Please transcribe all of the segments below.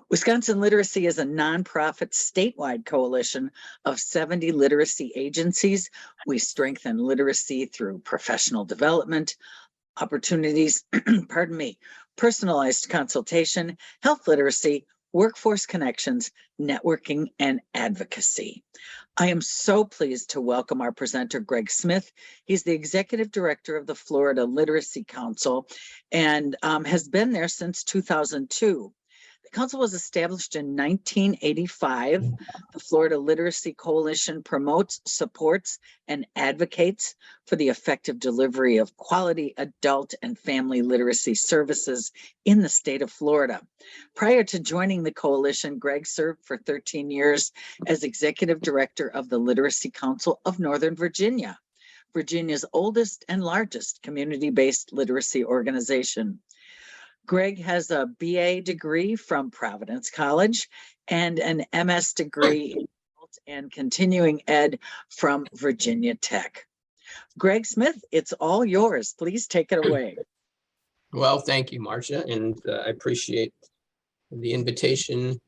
Wisconsin Literacy is a nonprofit statewide coalition of 70 literacy agencies. We strengthen literacy through professional development, opportunities, pardon me, personalized consultation, health literacy, workforce connections, networking, and advocacy. I am so pleased to welcome our presenter, Greg Smith. He's the executive director of the Florida Literacy Council and has been there since 2002. The council was established in 1985. The Florida Literacy Coalition promotes, supports, and advocates for the effective delivery of quality adult and family literacy services in the state of Florida. Prior to joining the coalition, Greg served for 13 years as executive director of the Literacy Council of Northern Virginia, Virginia's oldest and largest community-based literacy organization. Greg has a BA degree from Providence College and an MS degree in adult and continuing ed from Virginia Tech. Greg Smith, it's all yours. Please take it away. Well, thank you, Marcia, and I appreciate the invitation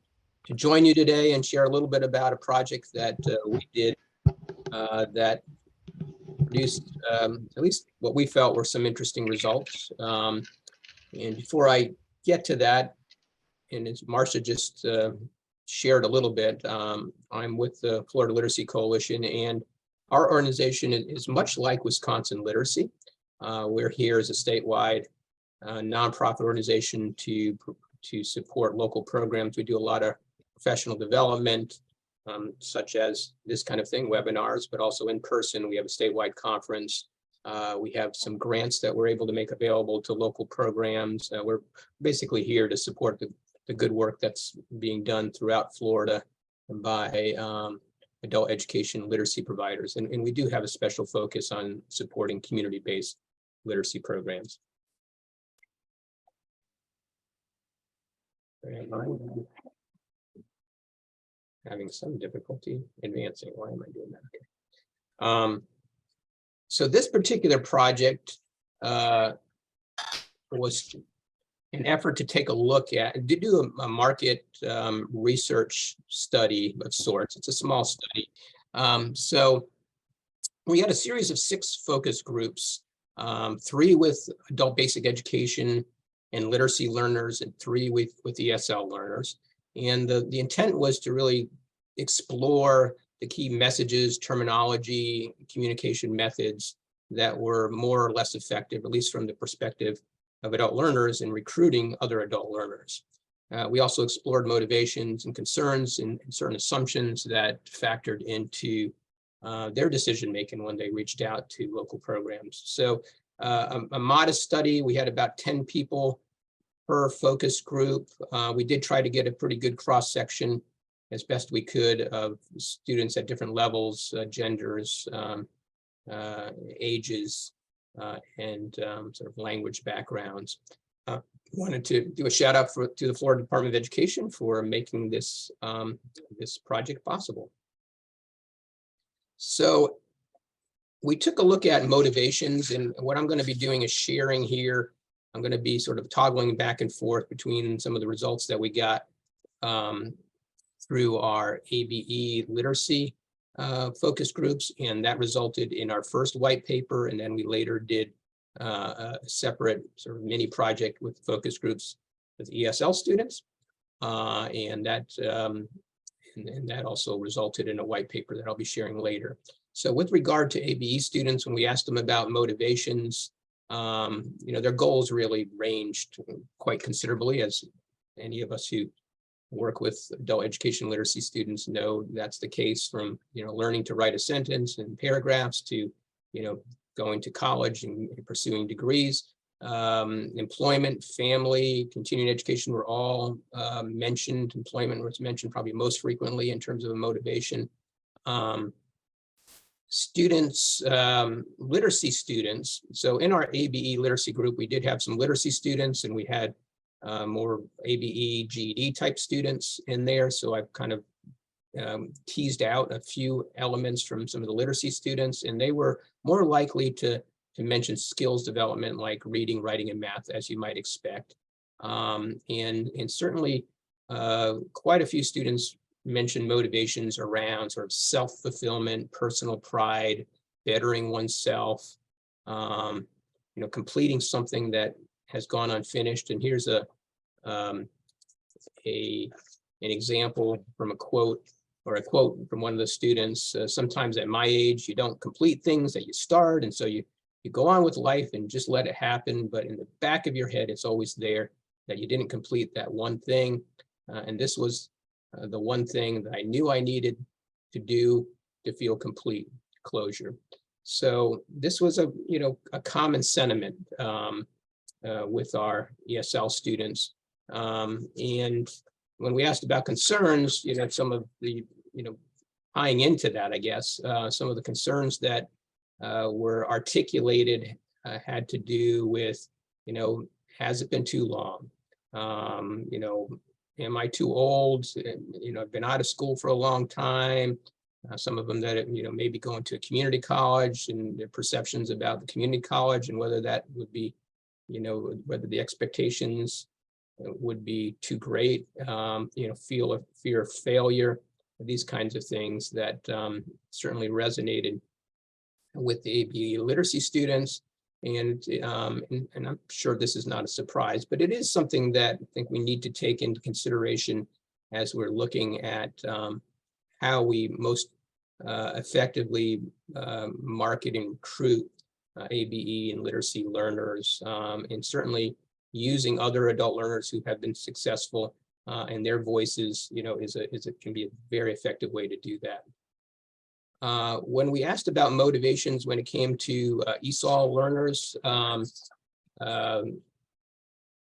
to join you today and share a little bit about a project that we did that produced at least what we felt were some interesting results. And before I get to that, and as Marcia just shared a little bit, I'm with the Florida Literacy Coalition, and our organization is much like Wisconsin Literacy. We're here as a statewide nonprofit organization to support local programs. We do a lot of professional development, such as this kind of thing, webinars, but also in person. We have a statewide conference. We have some grants that we're able to make available to local programs. We're basically here to support the good work that's being done throughout Florida by adult education literacy providers. And we do have a special focus on supporting community-based literacy programs. I'm having some difficulty advancing. Why am I doing that? Okay. So this particular project was an effort to take a look at, to do a market research study of sorts. It's a small study. So we had a series of 6 focus groups, 3 with adult basic education and literacy learners, and 3 with ESL learners. And the intent was to really explore the key messages, terminology, communication methods that were more or less effective, at least from the perspective of adult learners in recruiting other adult learners. We also explored motivations and concerns and certain assumptions that factored into their decision-making when they reached out to local programs. So a modest study, we had about 10 people per focus group. We did try to get a pretty good cross-section as best we could of students at different levels, genders, ages, and sort of language backgrounds. Wanted to do a shout out to the Florida Department of Education for making this, this project possible. So we took a look at motivations, and what I'm going to be doing is sharing here. I'm going to be sort of toggling back and forth between some of the results that we got through our ABE literacy focus groups, and that resulted in our first white paper, and then we later did a separate sort of mini project with focus groups with ESL students, and that also resulted in a white paper that I'll be sharing later. So with regard to ABE students, when we asked them about motivations, their goals really ranged quite considerably, as any of us who work with adult education literacy students know that's the case, from learning to write a sentence and paragraphs to going to college and pursuing degrees. Employment, family, continuing education were all mentioned. Employment was mentioned probably most frequently in terms of a motivation. Students, literacy students. So in our ABE literacy group, we did have some literacy students, and we had more ABE, GED type students in there. So I've kind of teased out a few elements from some of the literacy students, and they were more likely to mention skills development like reading, writing, and math, as you might expect. And certainly quite a few students mentioned motivations around sort of self-fulfillment, personal pride, bettering oneself, completing something that has gone unfinished. And here's an example from a quote from one of the students. Sometimes at my age, you don't complete things that you start, and so you go on with life and just let it happen. But in the back of your head, it's always there that you didn't complete that one thing. And this was the one thing that I knew I needed to do to feel complete closure. So this was a common sentiment with our ESL students. And when we asked about concerns, some of the, tying into that, I guess, some of the concerns that were articulated had to do with, has it been too long? Am I too old? I've been out of school for a long time. Some of them that, maybe going to a community college and their perceptions about the community college and whether that would be, whether the expectations would be too great, feel a fear of failure, these kinds of things that certainly resonated with the ABE literacy students. And I'm sure this is not a surprise, but it is something that I think we need to take into consideration as we're looking at how we most effectively market and recruit ABE and literacy learners, and certainly using other adult learners who have been successful and their voices, can be a very effective way to do that. When we asked about motivations when it came to ESOL learners,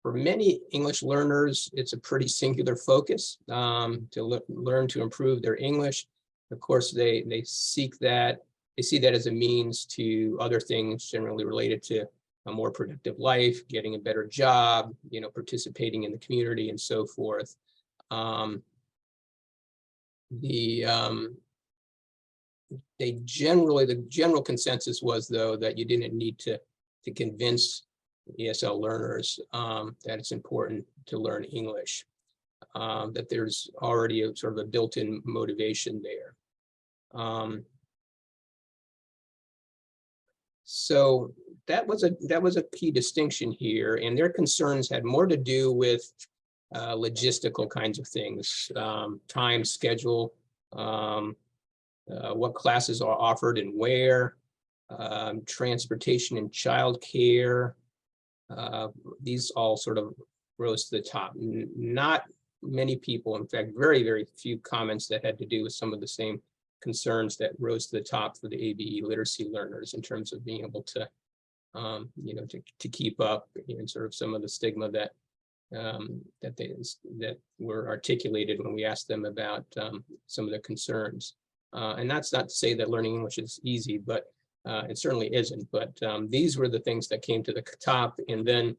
for many English learners, it's a pretty singular focus to learn to improve their English. Of course, they seek that, they see that as a means to other things generally related to a more productive life, getting a better job, participating in the community and so forth. The general consensus was, though, that you didn't need to convince ESL learners that it's important to learn English, that there's already a sort of a built-in motivation there. So that was a key distinction here, and their concerns had more to do with logistical kinds of things, time, schedule, what classes are offered and where, transportation and childcare. These all sort of rose to the top. Not many people, in fact, very, very few comments that had to do with some of the same concerns that rose to the top for the ABE literacy learners in terms of being able to, to keep up and sort of some of the stigma that that were articulated when we asked them about some of the concerns. And that's not to say that learning English is easy, but it certainly isn't. But these were the things that came to the top. And then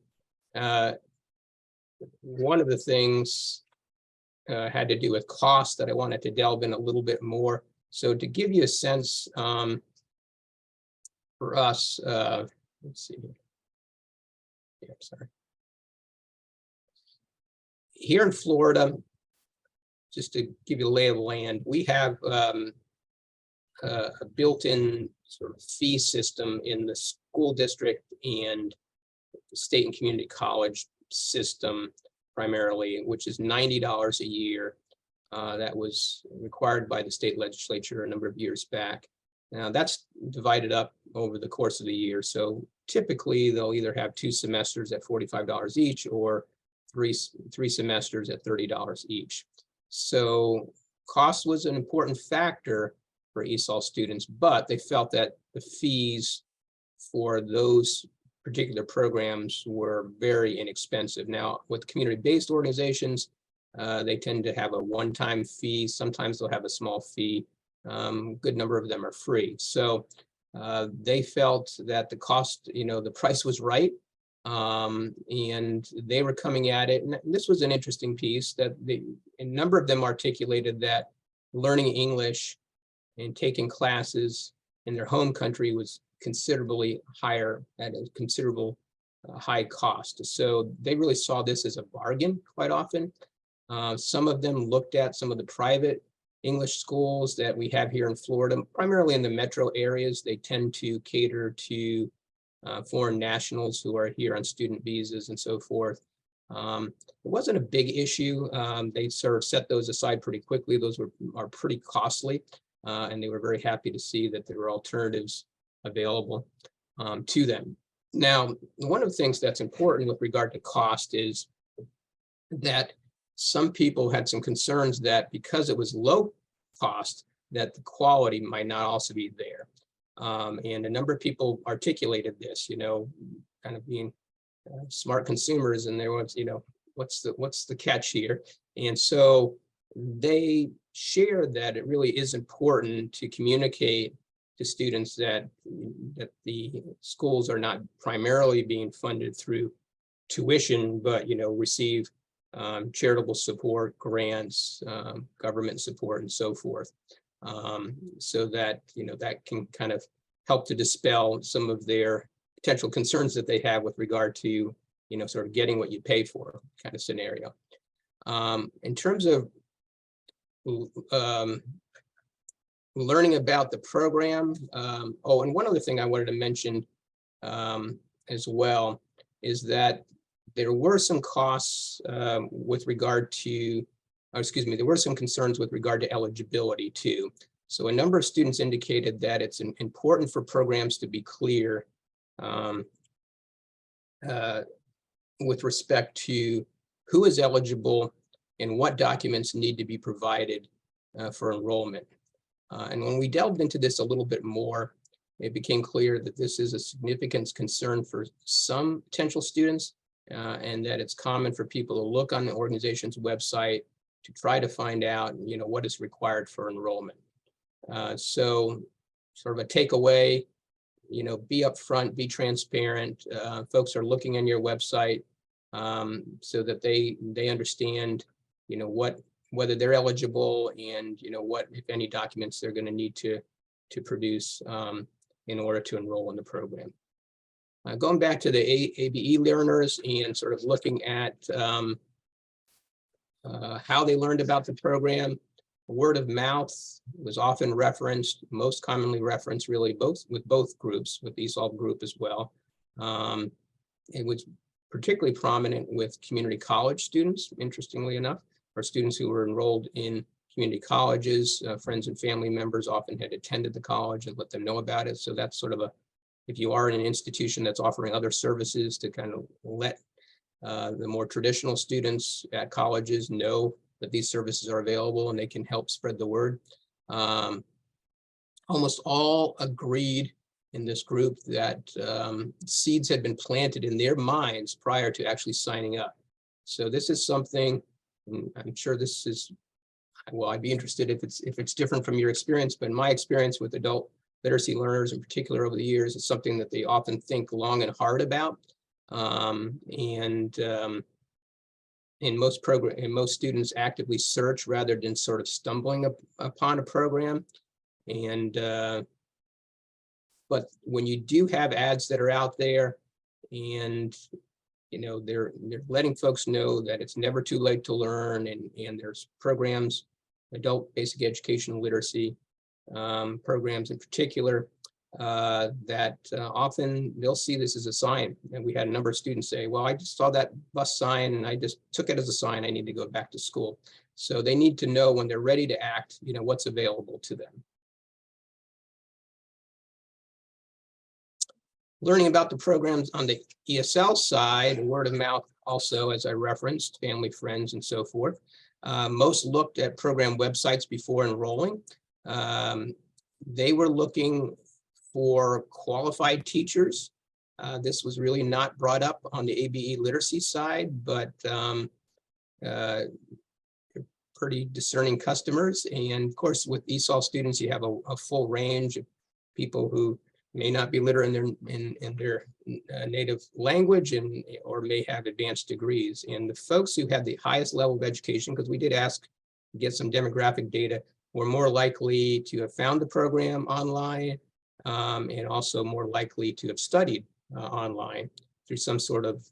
one of the things had to do with cost that I wanted to delve in a little bit more. So to give you a sense for us, let's see. Yeah, sorry. Here in Florida, just to give you the lay of the land, we have a built-in sort of fee system in the school district and the state and community college system primarily, which is $90 a year. That was required by the state legislature a number of years back. Now that's divided up over the course of the year. So typically they'll either have 2 semesters at $45 each or three semesters at $30 each. So cost was an important factor for ESOL students, but they felt that the fees for those particular programs were very inexpensive. Now, with community-based organizations, they tend to have a one-time fee. Sometimes they'll have a small fee. Good number of them are free. So they felt that the cost, the price was right. And they were coming at it. And this was an interesting piece that a number of them articulated that learning English and taking classes in their home country was considerably higher at a considerable high cost. So they really saw this as a bargain quite often. Some of them looked at some of the private English schools that we have here in Florida, primarily in the metro areas. They tend to cater to foreign nationals who are here on student visas and so forth. It wasn't a big issue. They sort of set those aside pretty quickly. Those are pretty costly, and they were very happy to see that there were alternatives available to them. Now, one of the things that's important with regard to cost is that some people had some concerns that because it was low cost, that the quality might not also be there. And a number of people articulated this, kind of being smart consumers, and there was, what's the catch here? And so they shared that it really is important to communicate to students that the schools are not primarily being funded through tuition, but receive charitable support, grants, government support, and so forth, so that that can kind of help to dispel some of their potential concerns that they have with regard to sort of getting what you pay for kind of scenario. In terms of learning about the program, and one other thing I wanted to mention as well is that there were some costs with regard to, there were some concerns with regard to eligibility too. So a number of students indicated that it's important for programs to be clear with respect to who is eligible and what documents need to be provided for enrollment. And when we delved into this a little bit more, it became clear that this is a significant concern for some potential students, and that it's common for people to look on the organization's website to try to find out, what is required for enrollment. So sort of a takeaway, be upfront, be transparent. Folks are looking on your website so that they understand, whether they're eligible and, what, if any, documents they're going to need to produce in order to enroll in the program. Going back to the ABE learners and sort of looking at how they learned about the program, word of mouth was often referenced, most commonly referenced really with both groups, with the ESOL group as well. It was particularly prominent with community college students, interestingly enough, or students who were enrolled in community colleges. Friends and family members often had attended the college and let them know about it. So that's sort of if you are in an institution that's offering other services, to kind of let the more traditional students at colleges know that these services are available and they can help spread the word. Almost all agreed in this group that seeds had been planted in their minds prior to actually signing up. So this is something, I'm sure this is, well, I'd be interested if it's different from your experience, but in my experience with adult literacy learners in particular over the years, it's something that they often think long and hard about. And most students actively search rather than sort of stumbling upon a program. And but when you do have ads that are out there, and they're letting folks know that it's never too late to learn, and there's programs, adult basic educational literacy programs in particular, that often they'll see this as a sign. And we had a number of students say, well, I just saw that bus sign and I just took it as a sign I need to go back to school. So they need to know when they're ready to act, what's available to them. Learning about the programs on the ESL side, word of mouth also, as I referenced, family, friends, and so forth. Most looked at program websites before enrolling. They were looking for qualified teachers. This was really not brought up on the ABE literacy side, but pretty discerning customers. And of course, with ESOL students, you have a full range of people who may not be literate in their native language or may have advanced degrees. And the folks who had the highest level of education, because we did ask to get some demographic data, were more likely to have found the program online, and also more likely to have studied online through some sort of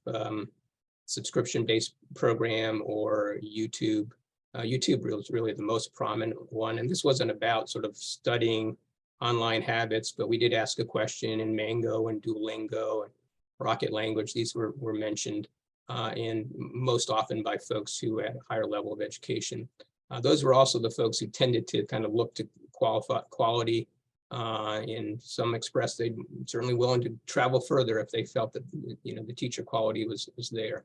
subscription-based program or YouTube. YouTube was really the most prominent one. And this wasn't about sort of studying online habits, but we did ask a question in Mango and Duolingo and Rocket Language. These were mentioned, and most often by folks who had a higher level of education. Those were also the folks who tended to kind of look to quality, and some expressed they'd certainly willing to travel further if they felt that, you know, the teacher quality was there.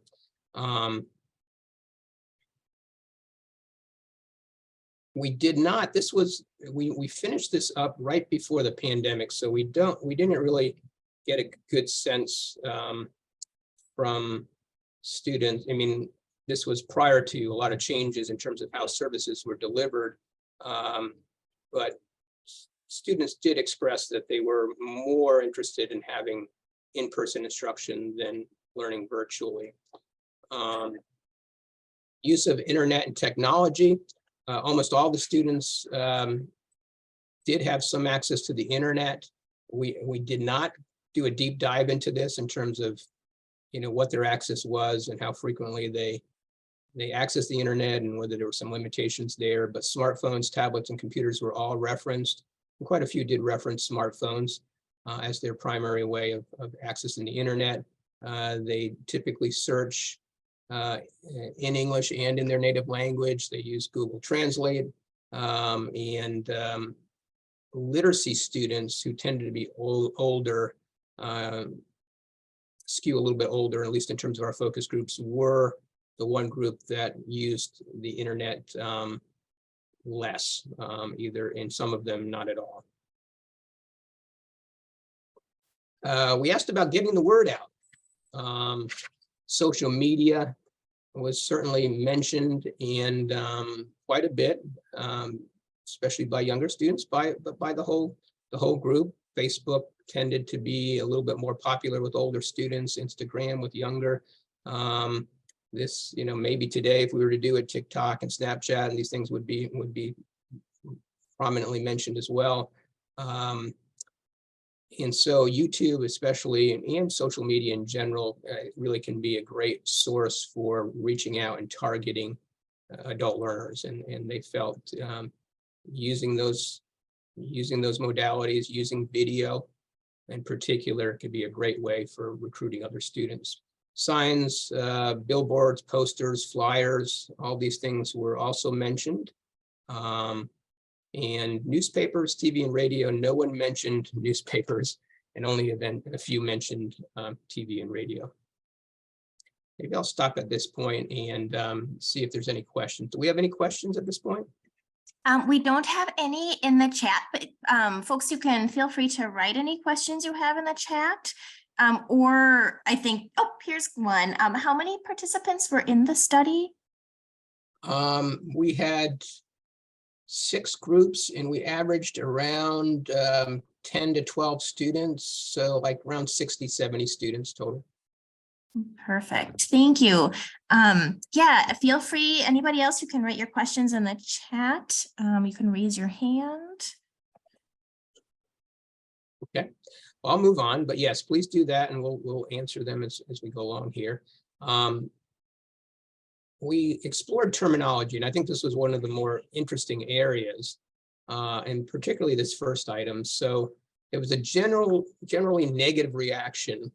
We did not, this was, we finished this up right before the pandemic, so we didn't really get a good sense from students. I mean, this was prior to a lot of changes in terms of how services were delivered, but students did express that they were more interested in having in-person instruction than learning virtually. Use of internet and technology. Almost all the students did have some access to the internet. We did not do a deep dive into this in terms of, you know, what their access was and how frequently they accessed the internet and whether there were some limitations there. But smartphones, tablets, and computers were all referenced. And quite a few did reference smartphones as their primary way of accessing the internet. They typically search in English and in their native language. They use Google Translate, and literacy students who tended to be older, skew a little bit older, at least in terms of our focus groups, were the one group that used the internet less, either in some of them, not at all. We asked about getting the word out. Social media was certainly mentioned, and quite a bit, especially by younger students, but by the whole group. Facebook tended to be a little bit more popular with older students, Instagram with younger. This, you know, maybe today, if we were to do a TikTok and Snapchat, and these things would be prominently mentioned as well. And so YouTube especially, and social media in general, really can be a great source for reaching out and targeting adult learners. And they felt using those modalities, using video in particular, could be a great way for recruiting other students. Signs, billboards, posters, flyers, all these things were also mentioned. And newspapers, TV, and radio, no one mentioned newspapers, and only a few mentioned TV and radio. Maybe I'll stop at this point and see if there's any questions. Do we have any questions at this point? We don't have any in the chat, but folks, you can feel free to write any questions you have in the chat. Or I think, oh, here's one. How many participants were in the study? We had 6 groups, and we averaged around 10 to 12 students, so like around 60, 70 students total. Perfect, thank you. Yeah, feel free, anybody else, you can write your questions in the chat. You can raise your hand. Okay, well, I'll move on, but yes, please do that, and we'll answer them as we go along here. We explored terminology, and I think this was one of the more interesting areas, and particularly this first item. So there was a generally negative reaction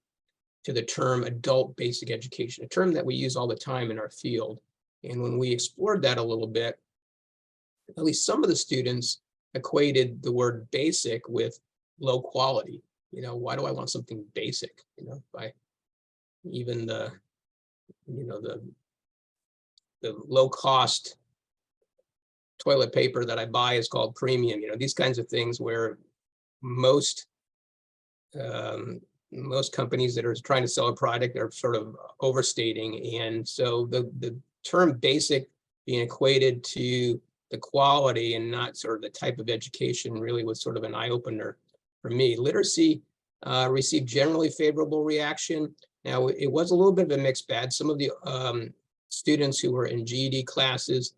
to the term adult basic education, a term that we use all the time in our field. And when we explored that a little bit, at least some of the students equated the word basic with low quality. You know, why do I want something basic? You know, by even the low cost toilet paper that I buy is called premium. You know, these kinds of things where most companies that are trying to sell a product are sort of overstating. And so the term basic being equated to the quality and not sort of the type of education really was sort of an eye opener for me. Literacy received generally favorable reaction. Now, it was a little bit of a mixed bag. Some of the students who were in GED classes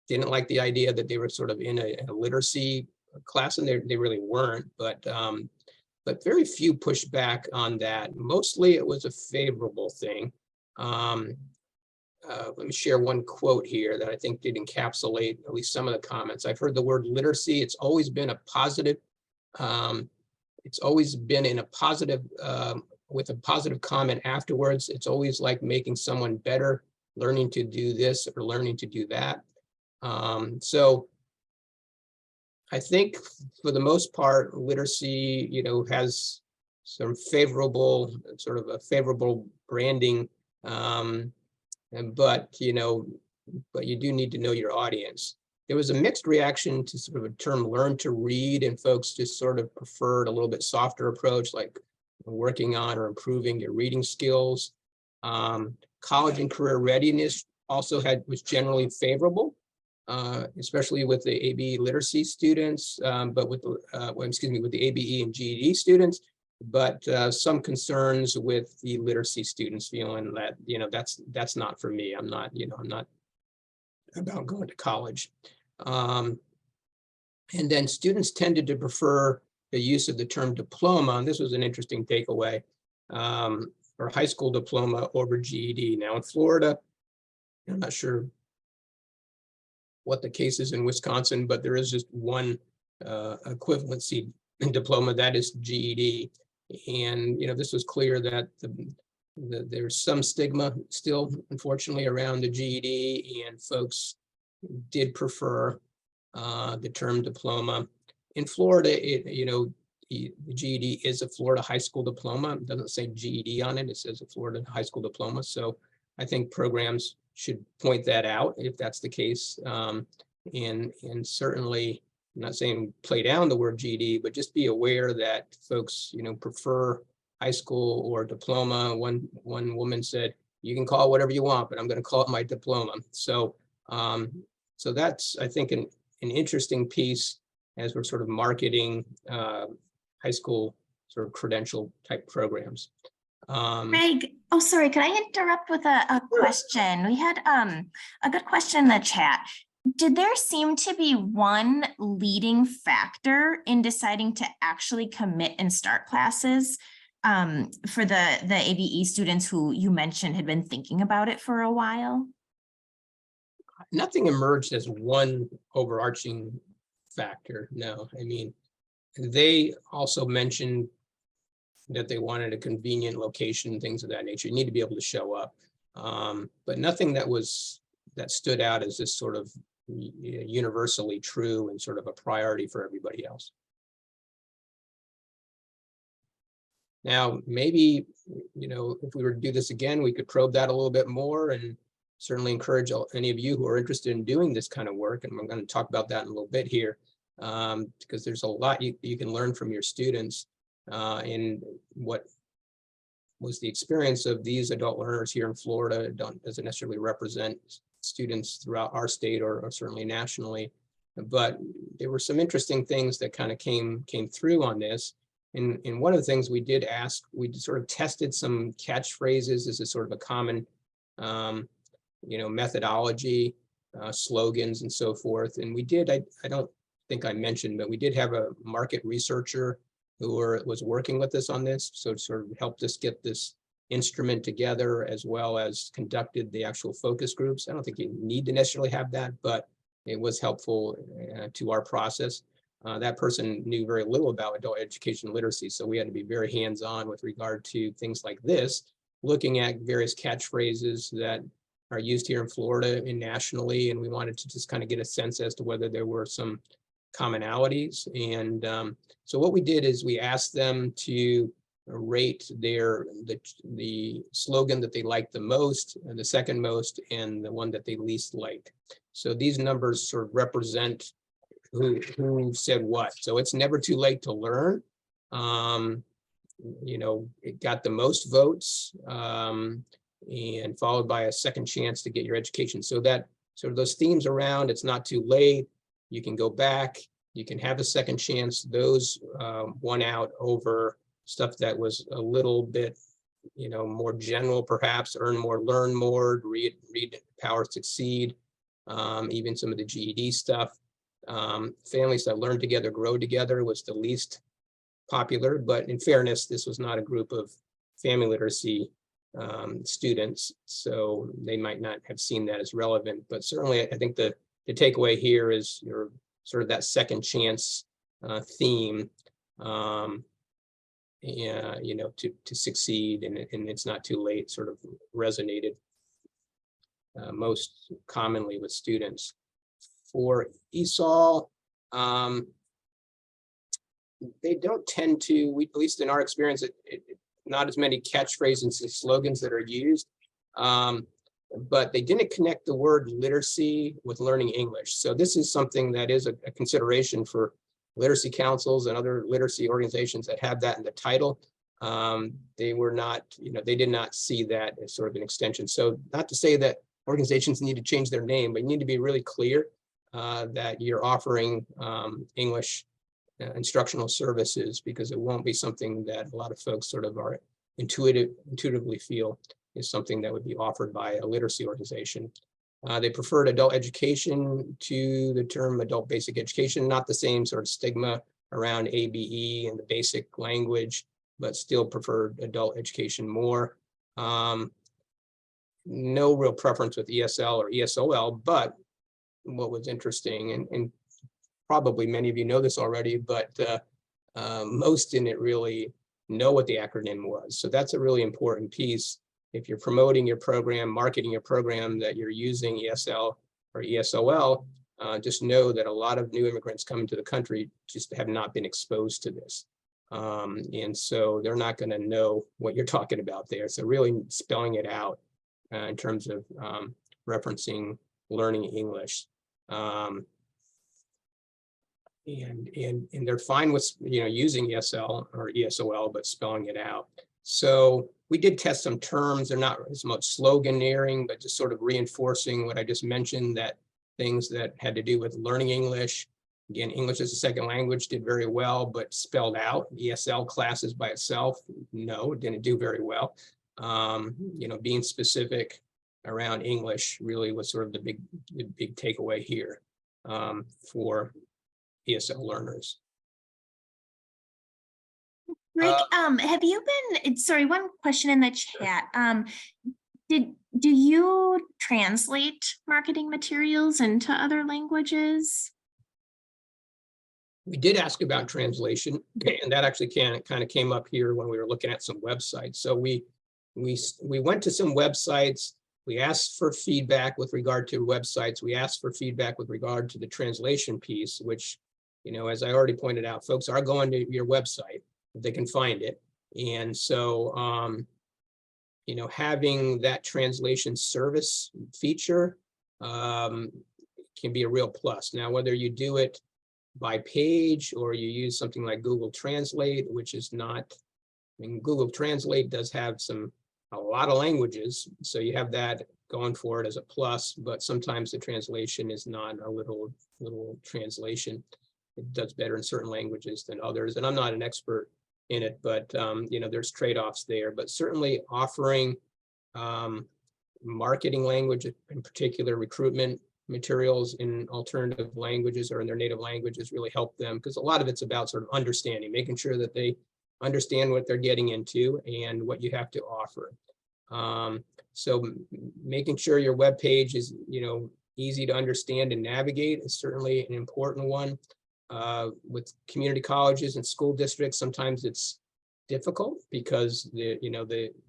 didn't like the idea that they were sort of in a literacy class, and they really weren't, but very few pushed back on that. Mostly it was a favorable thing. let me share one quote here that I think did encapsulate at least some of the comments. I've heard the word literacy. It's always been a positive. It's always been in a positive, with a positive comment afterwards. It's always like making someone better, learning to do this or learning to do that. So I think for the most part, literacy, has some favorable, sort of a favorable branding. But you do need to know your audience. There was a mixed reaction to sort of a term learn to read, and folks just sort of preferred a little bit softer approach, like working on or improving your reading skills. College and career readiness also was generally favorable, especially with the ABE literacy students, but with the, with the ABE and GED students, but some concerns with the literacy students feeling that, that's not for me. I'm not about going to college. And then students tended to prefer the use of the term diploma, and this was an interesting takeaway, or high school diploma over GED. Now in Florida, I'm not sure what the case is in Wisconsin, but there is just one equivalency in diploma, that is GED. And this was clear that there's some stigma still, unfortunately, around the GED, and folks did prefer the term diploma. In Florida, the GED is a Florida high school diploma. It doesn't say GED on it. It says a Florida high school diploma. So I think programs should point that out if that's the case. And certainly, I'm not saying play down the word GED, but just be aware that folks, prefer high school or diploma. One woman said, you can call it whatever you want, but I'm going to call it my diploma. So, so that's, I think, an interesting piece as we're sort of marketing high school sort of credential type programs. Greg, oh, sorry, can I interrupt with a question? We had a good question in the chat. Did there seem to be one leading factor in deciding to actually commit and start classes for the ABE students who you mentioned had been thinking about it for a while? Nothing emerged as one overarching factor, no. I mean, they also mentioned that they wanted a convenient location, things of that nature. You need to be able to show up, but nothing that stood out as this sort of universally true and sort of a priority for everybody else. Now, maybe, if we were to do this again, we could probe that a little bit more, and certainly encourage any of you who are interested in doing this kind of work. And I'm going to talk about that in a little bit here, because there's a lot you can learn from your students in what was the experience of these adult learners here in Florida. Doesn't necessarily represent students throughout our state or certainly nationally, but there were some interesting things that kind of came through on this. And one of the things we did ask, we sort of tested some catchphrases as a sort of a common methodology, slogans and so forth. And we did, I don't think I mentioned, but we did have a market researcher who was working with us on this. So it sort of helped us get this instrument together, as well as conducted the actual focus groups. I don't think you need to necessarily have that, but it was helpful to our process. That person knew very little about adult education literacy, so we had to be very hands-on with regard to things like this, looking at various catchphrases that are used here in Florida and nationally, and we wanted to just kind of get a sense as to whether there were some commonalities. And so what we did is we asked them to rate the slogan that they liked the most, and the second most, and the one that they least liked. So these numbers sort of represent who said what. So it's never too late to learn. It got the most votes, and followed by a second chance to get your education. So that sort of those themes around it's not too late, you can go back, you can have a second chance, those won out over stuff that was a little bit more general, perhaps earn more, learn more, read, power, succeed, even some of the GED stuff. Families that learn together, grow together was the least popular, but in fairness, this was not a group of family literacy students, so they might not have seen that as relevant. But certainly, I think the takeaway here is your sort of that second chance theme, yeah, you know, to succeed, and it's not too late, sort of resonated most commonly with students. For ESOL, they don't tend to, at least in our experience, not as many catchphrases and slogans that are used, but they didn't connect the word literacy with learning English. So this is something that is a consideration for literacy councils and other literacy organizations that have that in the title. They were not, you know, they did not see that as sort of an extension. So not to say that organizations need to change their name, but you need to be really clear that you're offering English instructional services, because it won't be something that a lot of folks sort of are intuitively feel is something that would be offered by a literacy organization. They preferred adult education to the term adult basic education, not the same sort of stigma around ABE and the basic language, but still preferred adult education more. No real preference with ESL or ESOL, but what was interesting, and probably many of you know this already, but most didn't really know what the acronym was. So that's a really important piece. If you're promoting your program, marketing your program, that you're using ESL or ESOL, just know that a lot of new immigrants coming to the country just have not been exposed to this. And so they're not going to know what you're talking about there. So really spelling it out in terms of referencing learning English. And they're fine with, you know, using ESL or ESOL, but spelling it out. So we did test some terms. They're not as much sloganeering, but just sort of reinforcing what I just mentioned, that things that had to do with learning English. Again, English as a second language did very well, but spelled out. ESL classes by itself, no, didn't do very well. You know, being specific around English really was sort of the big takeaway here for ESL learners. Greg, have you been, sorry, one question in the chat. Do you translate marketing materials into other languages? We did ask about translation, and that actually kind of came up here when we were looking at some websites. So we went to some websites. We asked for feedback with regard to websites. We asked for feedback with regard to the translation piece, which, you know, as I already pointed out, folks are going to your website if they can find it. And so, you know, having that translation service feature can be a real plus. Now, whether you do it by page or you use something like Google Translate, which is not, I mean, Google Translate does have a lot of languages, so you have that going for it as a plus, but sometimes the translation is not a little translation. It does better in certain languages than others, and I'm not an expert in it, but you know, there's trade-offs there. But certainly offering marketing language, in particular recruitment materials in alternative languages or in their native languages, really help them, because a lot of it's about sort of understanding, making sure that they understand what they're getting into and what you have to offer. So making sure your web page is, you know, easy to understand and navigate is certainly an important one. With community colleges and school districts, sometimes it's difficult because the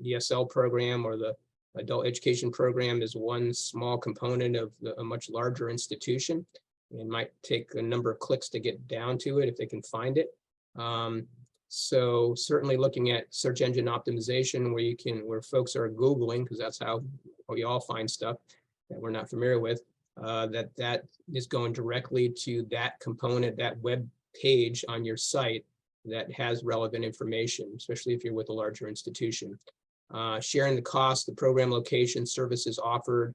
ESL program or the adult education program is one small component of a much larger institution. It might take a number of clicks to get down to it if they can find it. So certainly looking at search engine optimization, where folks are Googling, because that's how we all find stuff that we're not familiar with, that is going directly to that component, that web page on your site that has relevant information, especially if you're with a larger institution. Sharing the cost, the program location, services offered.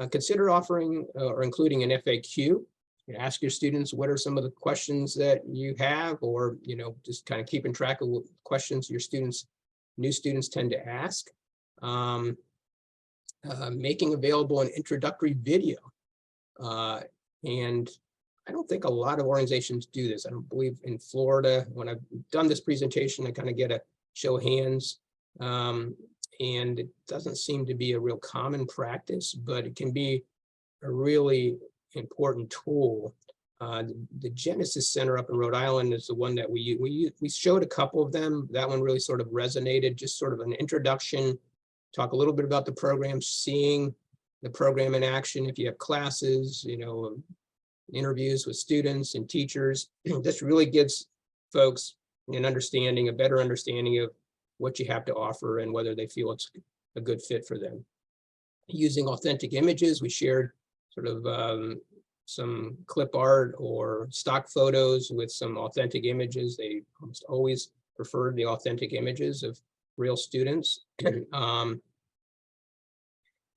Consider offering or including an FAQ. You ask your students what are some of the questions that you have, or just kind of keeping track of what questions your new students tend to ask. Making available an introductory video. And I don't think a lot of organizations do this. I don't believe in Florida, when I've done this presentation, I kind of get a show of hands. and it doesn't seem to be a real common practice, but it can be a really important tool. The Genesis Center up in Rhode Island is the one that we showed a couple of them. That one really sort of resonated, just sort of an introduction, talk a little bit about the program, seeing the program in action. If you have classes, interviews with students and teachers, this really gives folks an understanding, a better understanding of what you have to offer and whether they feel it's a good fit for them. Using authentic images, we shared sort of some clip art or stock photos with some authentic images. They almost always preferred the authentic images of real students.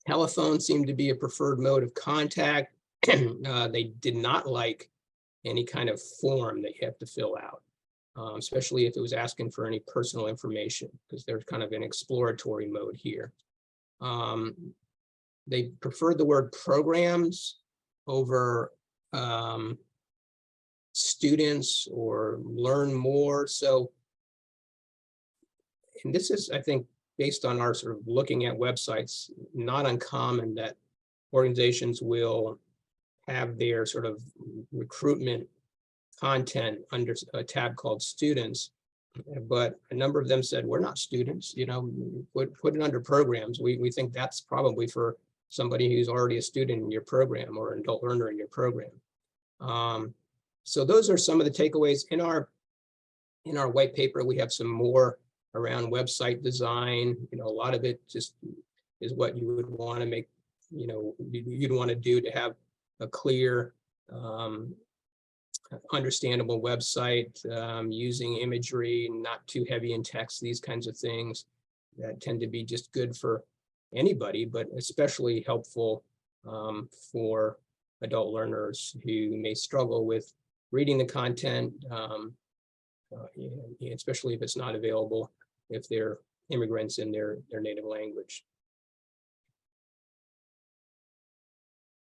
Telephone seemed to be a preferred mode of contact. They did not like any kind of form that you have to fill out, especially if it was asking for any personal information, because there's kind of an exploratory mode here. They preferred the word programs over students or learn more. So, and this is, I think, based on our sort of looking at websites, not uncommon that organizations will have their sort of recruitment content under a tab called students, but a number of them said, we're not students, put it under programs. We think that's probably for somebody who's already a student in your program or an adult learner in your program. So those are some of the takeaways. In our white paper, we have some more around website design. A lot of it just is what you would want to make, you'd want to do to have a clear, understandable website, using imagery, not too heavy in text, these kinds of things that tend to be just good for anybody, but especially helpful for adult learners who may struggle with reading the content, especially if it's not available, if they're immigrants in their native language.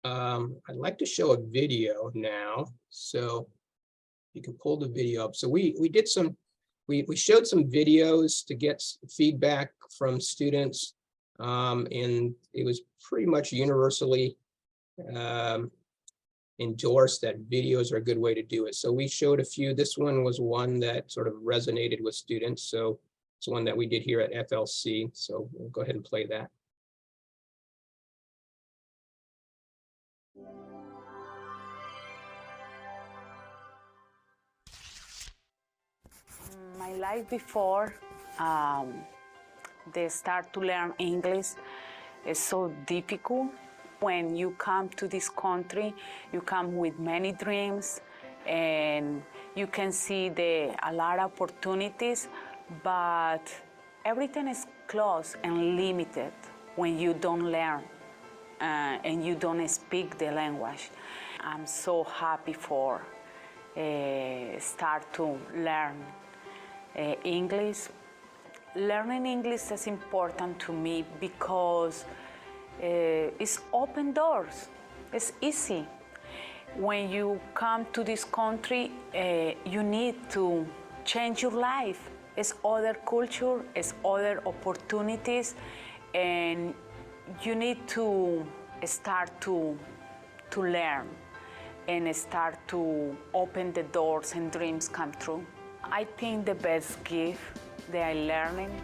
I'd like to show a video now, so you can pull the video up. So we showed some videos to get feedback from students, and it was pretty much universally endorsed that videos are a good way to do it. So we showed a few. This one was one that sort of resonated with students. So it's one that we did here at FLC. So we'll go ahead and play that. My life before they start to learn English is so difficult. When you come to this country, you come with many dreams and you can see a lot of opportunities, but everything is closed and limited when you don't learn and you don't speak the language. I'm so happy for start to learn English. Learning English is important to me because it's open doors. It's easy. When you come to this country, you need to change your life. It's other culture, it's other opportunities, and you need to start to learn and start to open the doors and dreams come true. I think the best gift that I'm learning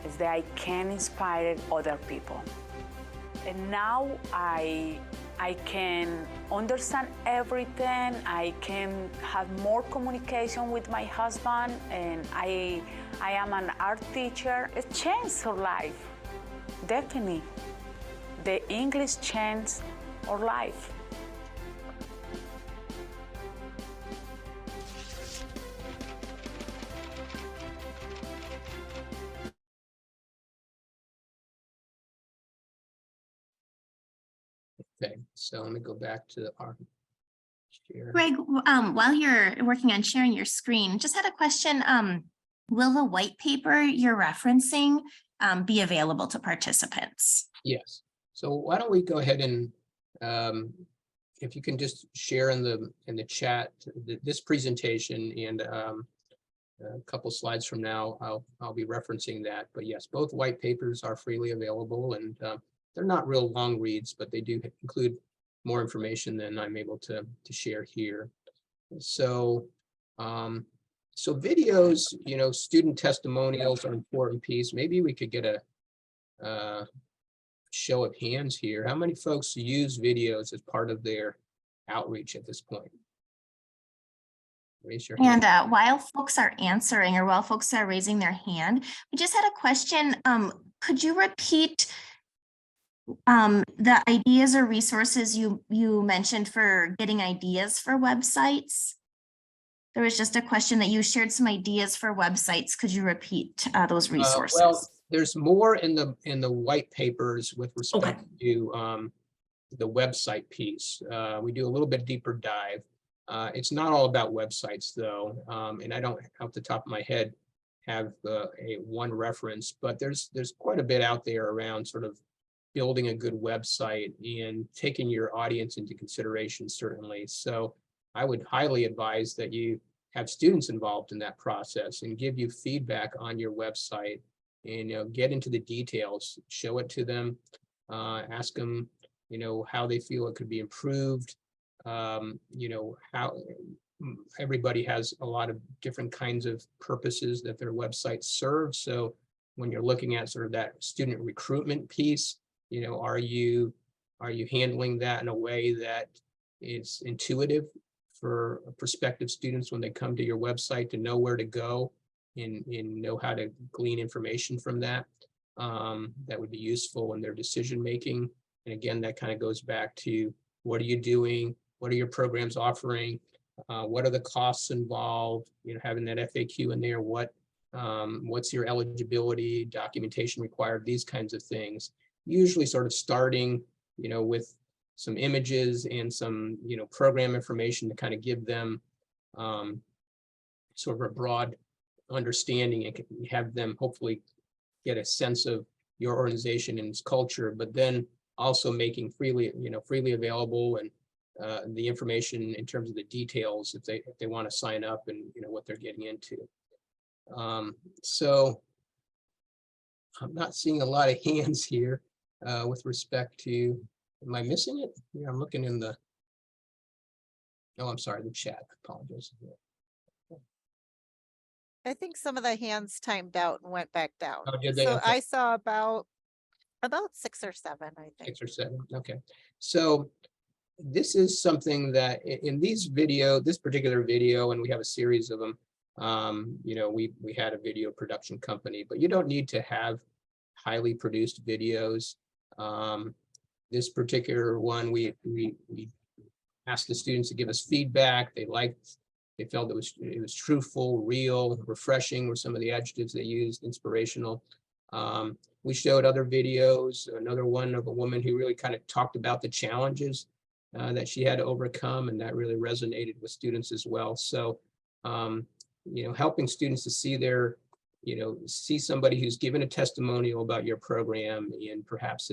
is that I can inspire other people. And now I can understand everything. I can have more communication with my husband, and I am an art teacher. It changed our life, definitely. The English changed our life. Okay, so let me go back to our share. Greg, while you're working on sharing your screen, just had a question. Will the white paper you're referencing be available to participants? Yes. So why don't we go ahead and if you can just share in the chat this presentation, and a couple slides from now, I'll be referencing that. But yes, both white papers are freely available, and they're not real long reads, but they do include more information than I'm able to share here. So, so videos, you know, student testimonials are an important piece. Maybe we could get a show of hands here. How many folks use videos as part of their outreach at this point? Raise your hand. And while folks are answering, or while folks are raising their hand, we just had a question. Could you repeat the ideas or resources you mentioned for getting ideas for websites? There was just a question that you shared some ideas for websites. Could you repeat those resources? Well, there's more in the white papers with respect to the website piece. We do a little bit deeper dive. It's not all about websites though, and I don't, off the top of my head, have one reference, but there's quite a bit out there around sort of building a good website and taking your audience into consideration, certainly. So I would highly advise that you have students involved in that process and give you feedback on your website, and get into the details, show it to them, ask them, how they feel it could be improved. How everybody has a lot of different kinds of purposes that their websites serve. So when you're looking at sort of that student recruitment piece, are you handling that in a way that is intuitive for prospective students when they come to your website to know where to go and know how to glean information from that? That would be useful in their decision making. And again, that kind of goes back to, what are you doing? What are your programs offering? What are the costs involved? Having that FAQ in there. What's your eligibility, documentation required? These kinds of things. Usually, sort of starting, with some images and some, program information to kind of give them sort of a broad understanding and have them hopefully get a sense of your organization and its culture. But then also making freely available and the information in terms of the details if they want to sign up and what they're getting into. So I'm not seeing a lot of hands here with respect to, am I missing it? Yeah, I'm looking in the, oh, I'm sorry, the chat. I apologize. I think some of the hands timed out and went back down. Oh, did they? So Okay. I saw about 6 or 7, I think. 6 or 7. Okay. So this is something that in this particular video, and we have a series of them, we had a video production company, but you don't need to have highly produced videos. This particular one, we asked the students to give us feedback. They felt it was truthful, real, refreshing were some of the adjectives they used, inspirational. We showed other videos, another one of a woman who really kind of talked about the challenges that she had to overcome, and that really resonated with students as well. So, helping students to see see somebody who's given a testimonial about your program and perhaps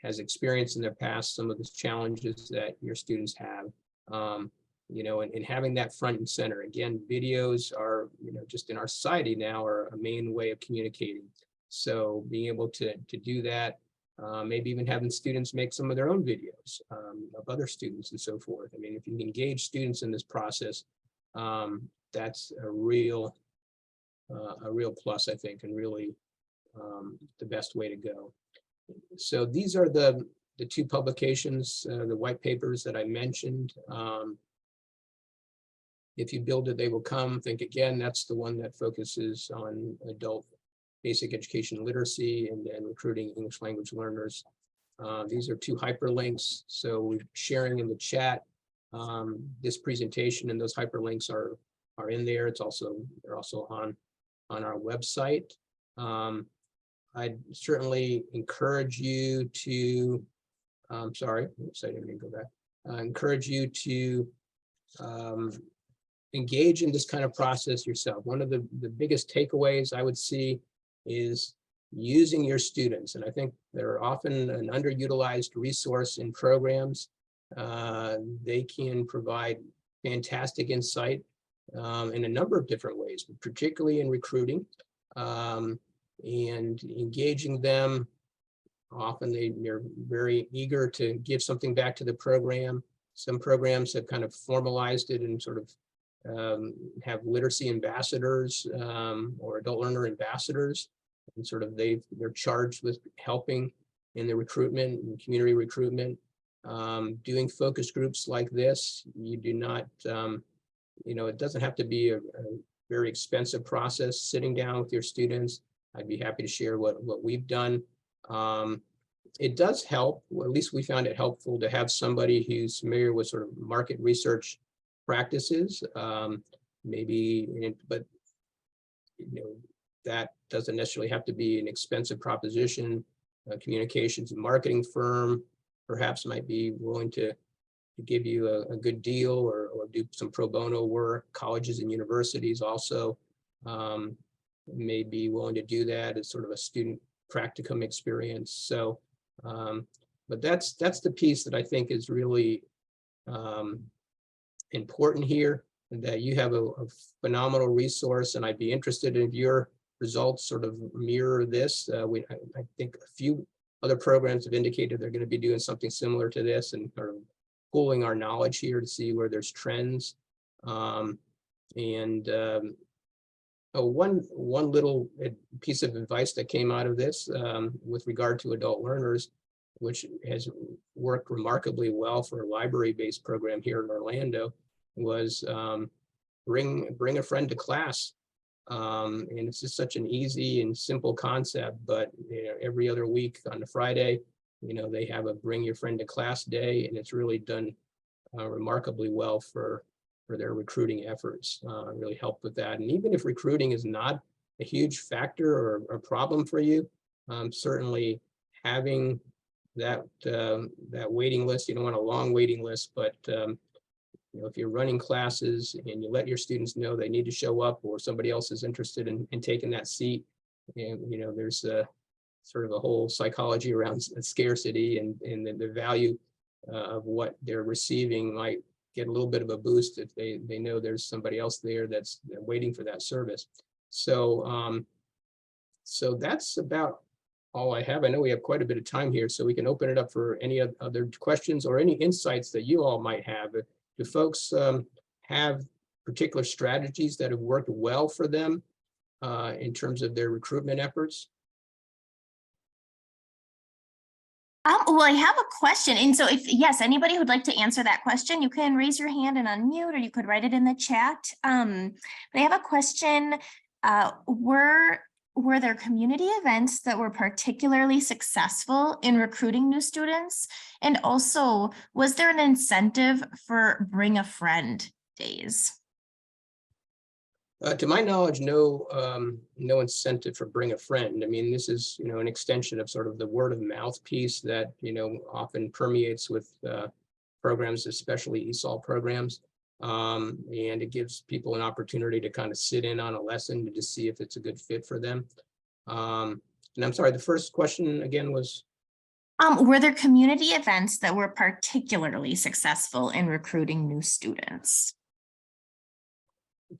has experienced in their past some of the challenges that your students have, and having that front and center. Again, videos are, just in our society now are a main way of communicating. So being able to do that, maybe even having students make some of their own videos of other students and so forth. I mean, if you can engage students in this process, that's a real plus, I think, and really the best way to go. So these are the 2 publications, the white papers that I mentioned. If you build it, they will come. Think again, that's the one that focuses on adult basic education literacy and recruiting English language learners. These are 2 hyperlinks. So we're sharing in the chat this presentation, and those hyperlinks are in there. They're also on our website. I'd certainly encourage you to, sorry, oops, I didn't go back. Encourage you to engage in this kind of process yourself. One of the biggest takeaways I would see is using your students. And I think they're often an underutilized resource in programs. They can provide fantastic insight in a number of different ways, but particularly in recruiting and engaging them. Often they're very eager to give something back to the program. Some programs have kind of formalized it and sort of have literacy ambassadors or adult learner ambassadors, and sort of they're charged with helping in the recruitment and community recruitment. Doing focus groups like this, you do not, it doesn't have to be a very expensive process. Sitting down with your students, I'd be happy to share what we've done. It does help, or at least we found it helpful, to have somebody who's familiar with sort of market research practices, but that doesn't necessarily have to be an expensive proposition. A communications and marketing firm perhaps might be willing to give you a good deal or do some pro bono work. Colleges and universities also may be willing to do that as sort of a student practicum experience. So, but that's the piece that I think is really important here, that you have a phenomenal resource, and I'd be interested in if your results sort of mirror this. I think a few other programs have indicated they're going to be doing something similar to this and sort of pooling our knowledge here to see where there's trends. One little piece of advice that came out of this with regard to adult learners, which has worked remarkably well for a library-based program here in Orlando, was bring a friend to class. And it's just such an easy and simple concept, but every other week on a Friday, they have a bring your friend to class day, and it's really done remarkably well for their recruiting efforts. Really helped with that. And even if recruiting is not a huge factor or a problem for you, certainly having that waiting list, you don't want a long waiting list, but if you're running classes and you let your students know they need to show up, or somebody else is interested in taking that seat, and there's sort of a whole psychology around scarcity, and the value of what they're receiving might get a little bit of a boost if they know there's somebody else there that's waiting for that service. So so that's about all I have. I know we have quite a bit of time here, so we can open it up for any other questions or any insights that you all might have. Do folks have particular strategies that have worked well for them in terms of their recruitment efforts? Well, I have a question. And so yes, anybody who'd like to answer that question, you can raise your hand and unmute, or you could write it in the chat. But I have a question. Were there community events that were particularly successful in recruiting new students? And also, was there an incentive for Bring a Friend days? To my knowledge, no incentive for Bring a Friend. I mean, this is, an extension of sort of the word of mouth piece that, often permeates with programs, especially ESOL programs. And it gives people an opportunity to kind of sit in on a lesson to just see if it's a good fit for them. And I'm sorry, the first question again was? Were there community events that were particularly successful in recruiting new students?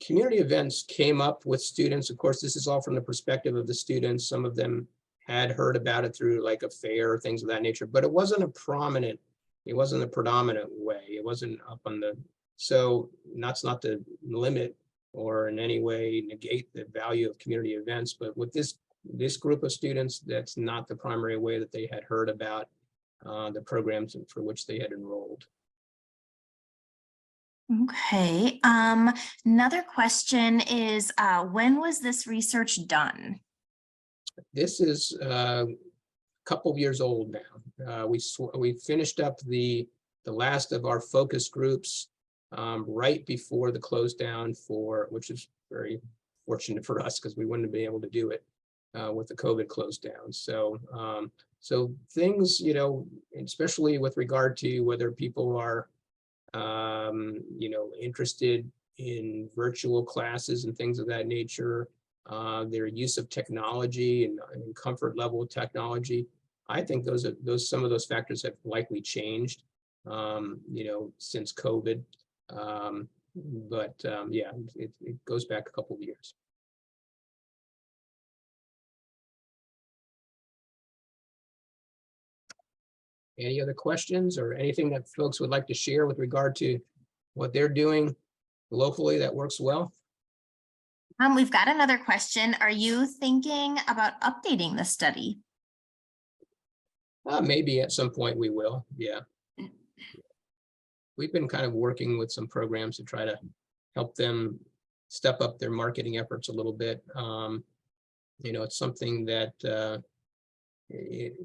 Community events came up with students. Of course, this is all from the perspective of the students. Some of them had heard about it through like a fair or things of that nature, but it wasn't a predominant way. It wasn't up on the, so that's not to limit or in any way negate the value of community events, but with this group of students, that's not the primary way that they had heard about the programs for which they had enrolled. Okay. Another question is, when was this research done? This is a couple of years old now. We finished up the last of our focus groups right before the close down, which is very fortunate for us because we wouldn't have been able to do it with the COVID close down. So so things, especially with regard to whether people are interested in virtual classes and things of that nature, their use of technology and comfort level of technology. I think some of those factors have likely changed, since COVID. But yeah, it goes back a couple of years. Any other questions or anything that folks would like to share with regard to what they're doing locally that works well? We've got another question. Are you thinking about updating the study? Maybe at some point we will, yeah. We've been kind of working with some programs to try to help them step up their marketing efforts a little bit. You know, it's something that,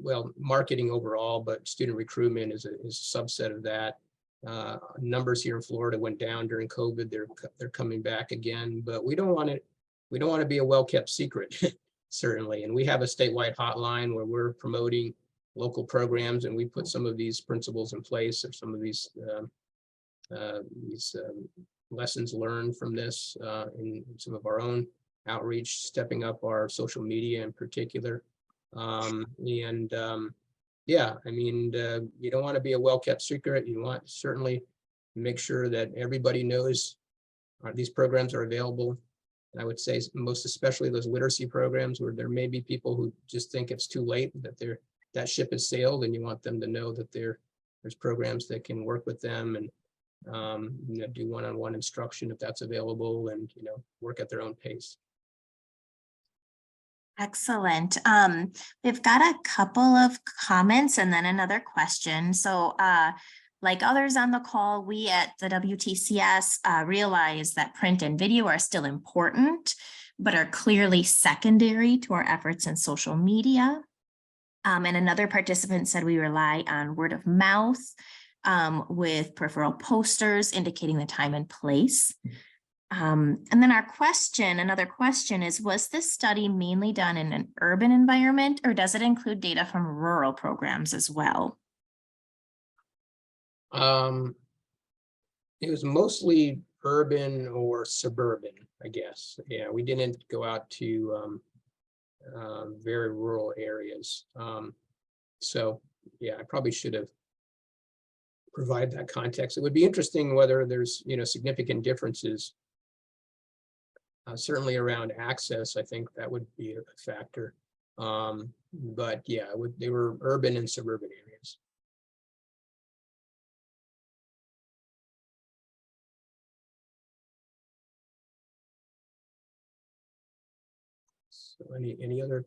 well, marketing overall, but student recruitment is a subset of that. Numbers here in Florida went down during COVID. They're coming back again, but we don't want to be a well-kept secret, certainly. And we have a statewide hotline where we're promoting local programs, and we put some of these principles in place, or some of these lessons learned from this in some of our own outreach, stepping up our social media in particular. Yeah, I mean, you don't want to be a well-kept secret. You want certainly make sure that everybody knows these programs are available. And I would say most especially those literacy programs where there may be people who just think it's too late, that that ship has sailed, and you want them to know that there's programs that can work with them and you know, do one-on-one instruction if that's available, and you know, work at their own pace. Excellent. We've got a couple of comments and then another question. So like others on the call, we at the WTCS realize that print and video are still important, but are clearly secondary to our efforts in social media. And another participant said we rely on word of mouth with peripheral posters indicating the time and place. And then another question is, was this study mainly done in an urban environment, or does it include data from rural programs as well? It was mostly urban or suburban, I guess. Yeah, we didn't go out to very rural areas. So yeah, I probably should have provided that context. It would be interesting whether there's, you know, significant differences. Certainly around access, I think that would be a factor. But yeah, they were urban and suburban areas. So any other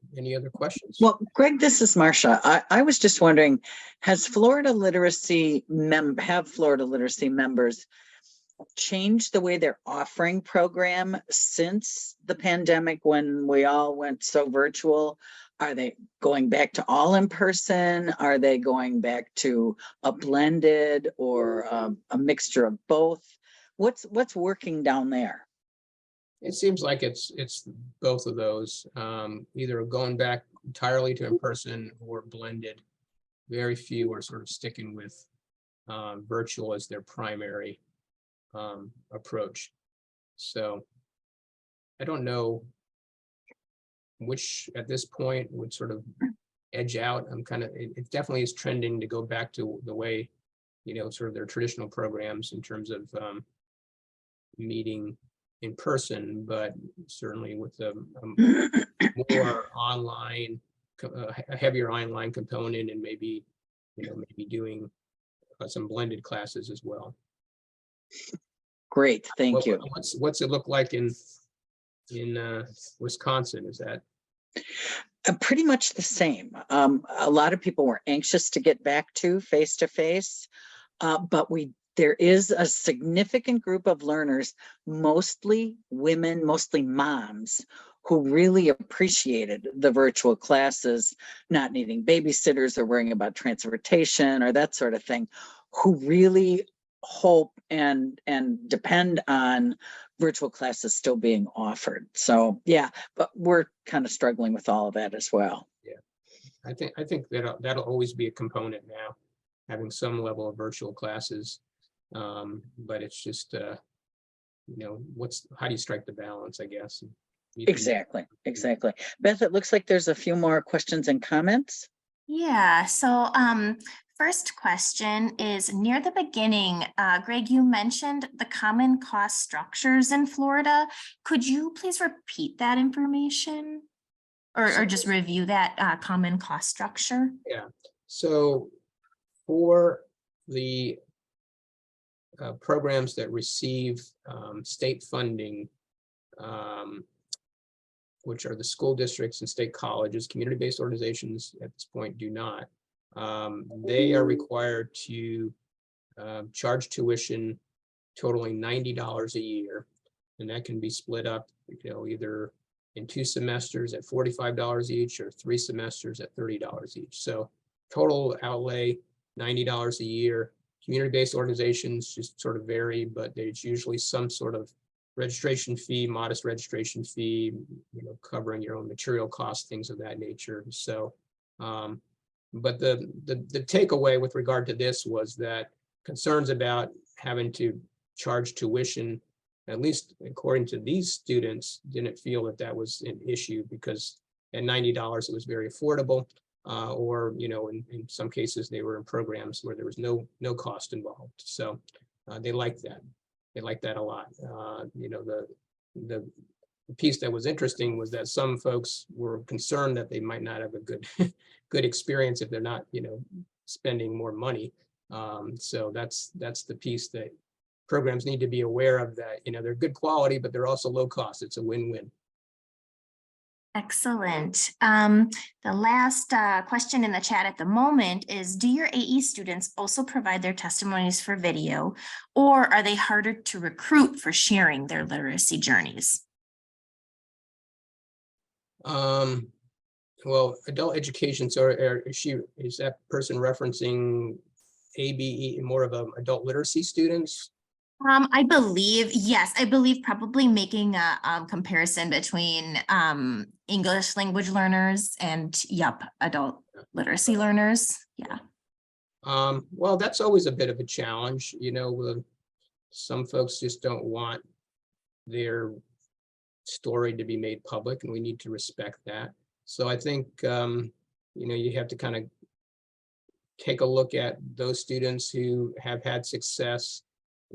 questions? Well, Greg, this is Marcia. I was just wondering, have Florida literacy members changed the way they're offering program since the pandemic, when we all went so virtual? Are they going back to all in person? Are they going back to a blended or a mixture of both? What's working down there? It seems like it's both of those, either going back entirely to in person or blended. Very few are sort of sticking with virtual as their primary approach. So I don't know which at this point would sort of edge out. It definitely is trending to go back to the way, you know, sort of their traditional programs in terms of meeting in person, but certainly with a more online, a heavier online component, and maybe, you know, maybe doing some blended classes as well. Great, thank you. What's it look like in Wisconsin? Is that pretty much the same? A lot of people were anxious to get back to face-to-face, but there is a significant group of learners, mostly women, mostly moms, who really appreciated the virtual classes, not needing babysitters or worrying about transportation or that sort of thing, who really hope and depend on virtual classes still being offered. So yeah, but we're kind of struggling with all of that as well. Yeah, I think that'll always be a component now, having some level of virtual classes. But it's just you know, how do you strike the balance, I guess? Exactly. Beth, it looks like there's a few more questions and comments. Yeah, so first question is near the beginning. Greg, you mentioned the common cost structures in Florida. Could you please repeat that information? Or just review that common cost structure? Yeah, so for the programs that receive state funding, which are the school districts and state colleges, community-based organizations at this point do not. They are required to charge tuition totaling $90 a year, and that can be split up, either in 2 semesters at $45 each or 3 semesters at $30 each. So total outlay $90 a year. Community-based organizations just sort of vary, but there's usually some sort of registration fee, modest registration fee, covering your own material costs, things of that nature. So, but the takeaway with regard to this was that concerns about having to charge tuition, at least according to these students, didn't feel that that was an issue, because at $90 it was very affordable, or in some cases they were in programs where there was no cost involved. So they liked that. They liked that a lot. The piece that was interesting was that some folks were concerned that they might not have a good experience if they're not spending more money. So that's the piece that programs need to be aware of, that they're good quality, but they're also low cost. It's a win-win. Excellent. The last question in the chat at the moment is, do your AE students also provide their testimonies for video, or are they harder to recruit for sharing their literacy journeys? Well, adult education, so is that person referencing ABE, more of an adult literacy students? I believe, yes, I believe probably making a comparison between English language learners and adult literacy learners. Yeah. Well, that's always a bit of a challenge. Some folks just don't want their story to be made public, and we need to respect that. So I think you have to kind of take a look at those students who have had success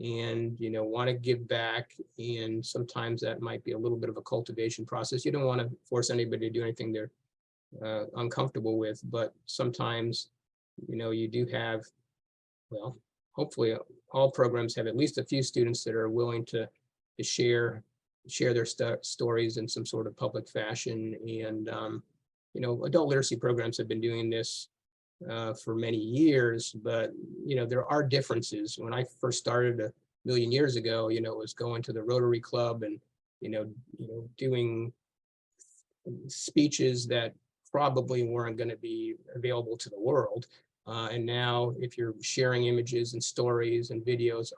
and want to give back, and sometimes that might be a little bit of a cultivation process. You don't want to force anybody to do anything they're uncomfortable with, but sometimes you do have, well, hopefully all programs have at least a few students that are willing to share their stories in some sort of public fashion. And adult literacy programs have been doing this for many years, but there are differences. When I first started a million years ago, it was going to the Rotary Club and doing speeches that probably weren't going to be available to the world. And now, if you're sharing images and stories and videos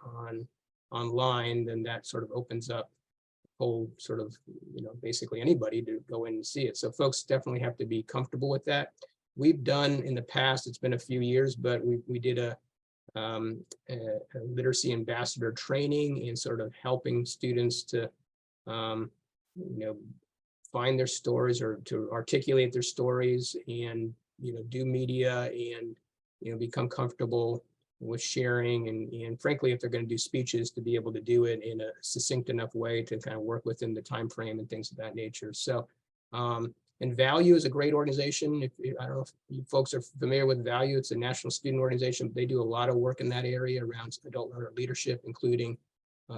online, then that sort of opens up whole sort of basically anybody to go in and see it. So folks definitely have to be comfortable with that. We've done in the past, it's been a few years, but we did a literacy ambassador training and sort of helping students to find their stories or to articulate their stories and do media and become comfortable with sharing, and frankly, if they're going to do speeches, to be able to do it in a succinct enough way to kind of work within the time frame and things of that nature. So and Value is a great organization. I don't know if you folks are familiar with Value. It's a national student organization. They do a lot of work in that area around adult learner leadership, including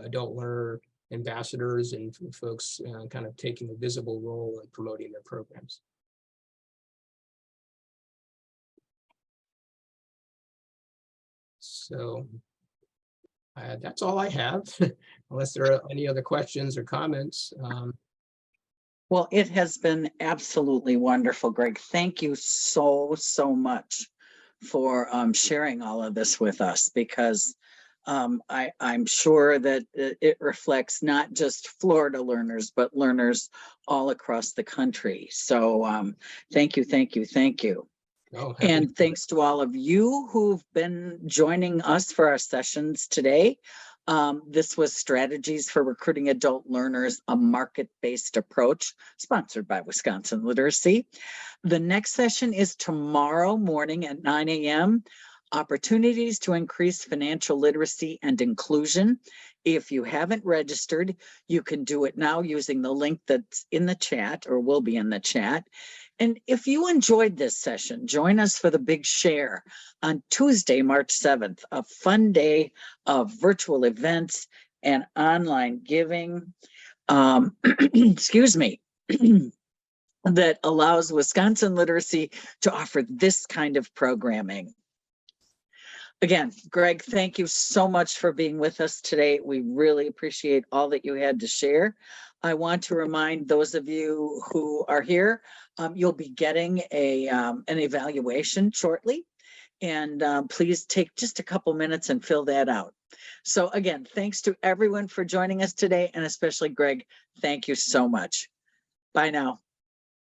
adult learner ambassadors and folks kind of taking a visible role in promoting their programs. So that's all I have, unless there are any other questions or comments. Well, it has been absolutely wonderful, Greg. Thank you so much for sharing all of this with us, because I'm sure that it reflects not just Florida learners, but learners all across the country. So thank you. Oh, And thanks to all of you who've been joining us for our sessions today. This was Strategies for Recruiting Adult Learners, a Market-Based Approach, sponsored by Wisconsin Literacy. The next session is tomorrow morning at 9 a.m. Opportunities to increase financial literacy and inclusion. If you haven't registered, you can do it now using the link that's in the chat or will be in the chat. And if you enjoyed this session, join us for the big share on Tuesday, March 7th, a fun day of virtual events and online giving. Excuse me. That allows Wisconsin Literacy to offer this kind of programming. Again, Greg, thank you so much for being with us today. We really appreciate all that you had to share. I want to remind those of you who are here, you'll be getting an evaluation shortly. And please take just a couple minutes and fill that out. So again, thanks to everyone for joining us today, and especially Greg, thank you so much. Bye now.